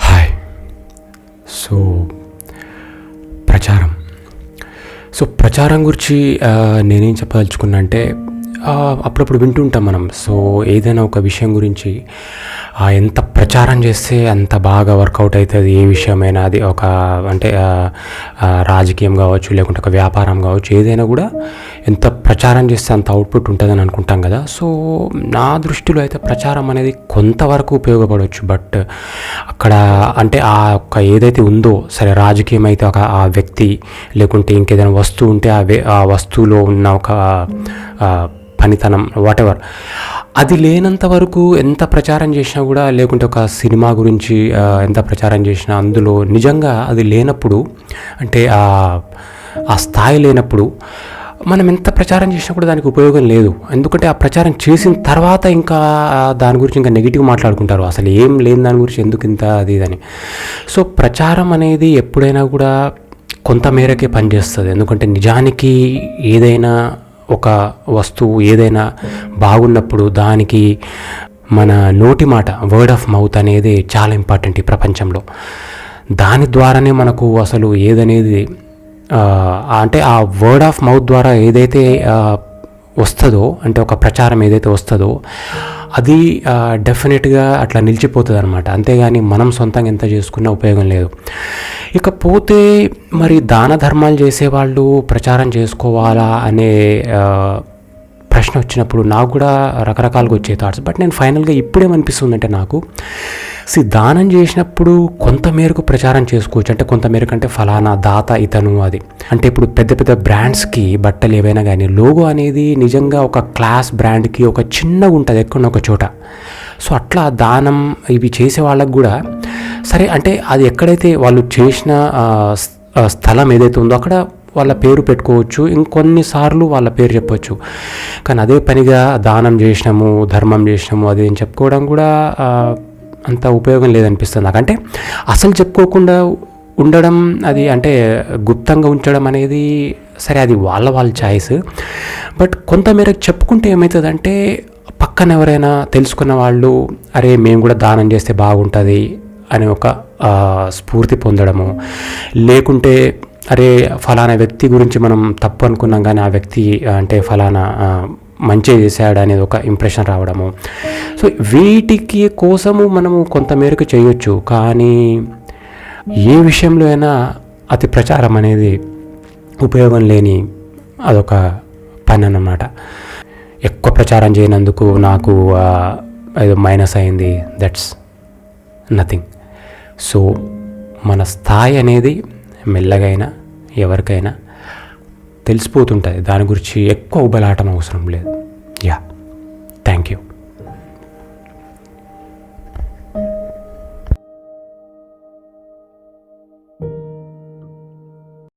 Hi. So ప్రచారం ప్రచారం గురించి నేనేం చెప్పదలుచుకున్నా అంటే, అప్పుడప్పుడు వింటుంటాం మనం. సో ఏదైనా ఒక విషయం గురించి ఎంత ప్రచారం చేస్తే అంత బాగా వర్కౌట్ అవుతుంది. ఏ విషయమైనా అది ఒక అంటే రాజకీయం కావచ్చు, లేకుంటే ఒక వ్యాపారం కావచ్చు, ఏదైనా కూడా ఎంత ప్రచారం చేస్తే అంత అవుట్పుట్ ఉంటుందని అనుకుంటాం కదా. సో నా దృష్టిలో అయితే ప్రచారం అనేది కొంతవరకు ఉపయోగపడవచ్చు. బట్ అక్కడ అంటే ఆ ఒక్క ఏదైతే ఉందో, సరే రాజకీయం అయితే ఒక ఆ వ్యక్తి, లేకుంటే ఇంకేదైనా వస్తువు ఉంటే ఆ వస్తువులో ఉన్న ఒక పనితనం వాటెవర్, అది లేనంత వరకు ఎంత ప్రచారం చేసినా కూడా, లేకుంటే ఒక సినిమా గురించి ఎంత ప్రచారం చేసినా అందులో నిజంగా అది లేనప్పుడు, అంటే ఆ స్థాయి లేనప్పుడు మనం ఎంత ప్రచారం చేసినా కూడా దానికి ఉపయోగం లేదు. ఎందుకంటే ఆ ప్రచారం చేసిన తర్వాత ఇంకా దాని గురించి ఇంకా నెగిటివ్ మాట్లాడుకుంటారు, అసలు ఏం లేని దాని గురించి ఎందుకు ఇంత అది ఇదని. సో ప్రచారం అనేది ఎప్పుడైనా కూడా కొంత మేరకే పనిచేస్తుంది. ఎందుకంటే నిజానికి ఏదైనా ఒక వస్తువు ఏదైనా బాగున్నప్పుడు దానికి మన నోటి మాట, వర్డ్ ఆఫ్ మౌత్ అనేది చాలా ఇంపార్టెంట్ ఈ ప్రపంచంలో. దాని ద్వారానే మనకు అసలు ఏదనేది అంటే ఆ వర్డ్ ఆఫ్ మౌత్ ద్వారా ఏదైతే వస్తుందో, అంటే ఒక ప్రచారం ఏదైతే వస్తుందో అది డెఫినెట్గా అట్లా నిలిచిపోతుంది అనమాట. అంతేగాని మనం సొంతంగా ఎంత చేసుకున్నా ఉపయోగం లేదు. ఇకపోతే మరి దాన ధర్మాలు చేసేవాళ్ళు ప్రచారం చేసుకోవాలా అనే ప్రశ్న వచ్చినప్పుడు నాకు కూడా రకరకాలుగా వచ్చే థాట్స్. బట్ నేను ఫైనల్గా ఇప్పుడేమనిపిస్తుందంటే, నాకు దానం చేసినప్పుడు కొంత మేరకు ప్రచారం చేసుకోవచ్చు. అంటే కొంత మేరకు అంటే ఫలానా దాత ఇతను అది. అంటే ఇప్పుడు పెద్ద పెద్ద బ్రాండ్స్కి బట్టలు ఏవైనా కానీ లోగో అనేది నిజంగా ఒక క్లాస్ బ్రాండ్కి ఒక చిన్నగా ఉంటుంది ఎక్కడో ఒక చోట. సో అట్లా దానం ఇవి చేసే వాళ్ళకు కూడా సరే, అంటే అది ఎక్కడైతే వాళ్ళు చేసిన స్థలం ఏదైతే ఉందో అక్కడ వాళ్ళ పేరు పెట్టుకోవచ్చు, ఇంకొన్నిసార్లు వాళ్ళ పేరు చెప్పవచ్చు. కానీ అదే పనిగా దానం చేసినాము, ధర్మం చేసినాము అది అని చెప్పుకోవడం కూడా అంత ఉపయోగం లేదనిపిస్తుంది నాకు. అంటే అసలు చెప్పుకోకుండా ఉండడం, అది అంటే గుప్తంగా ఉంచడం అనేది సరే, అది వాళ్ళ ఛాయిస్. బట్ కొంతమేరకు చెప్పుకుంటే ఏమవుతుందంటే, పక్కన ఎవరైనా తెలుసుకున్న వాళ్ళు అరే మేము కూడా దానం చేస్తే బాగుంటుంది అని ఒక స్ఫూర్తి పొందడము, లేకుంటే అరే ఫలానా వ్యక్తి గురించి మనం తప్పు అనుకున్నాం కానీ ఆ వ్యక్తి అంటే ఫలానా మంచి చేశాడు అనేది ఒక ఇంప్రెషన్ రావడము. సో వీటికి కోసము మనము కొంతమేరకు చేయొచ్చు. కానీ ఏ విషయంలో అయినా అతి ప్రచారం అనేది ఉపయోగం లేని అదొక పని అన్నమాట. ఎక్కువ ప్రచారం చేయనందుకు నాకు ఏదో మైనస్ అయింది, దట్స్ నథింగ్. సో మన స్థాయి అనేది మెల్లగైనా ఎవరికైనా తెలిసిపోతుంటుంది. దాని గురించి ఎక్కువ ఉబలాటం అవసరం లేదు. యా.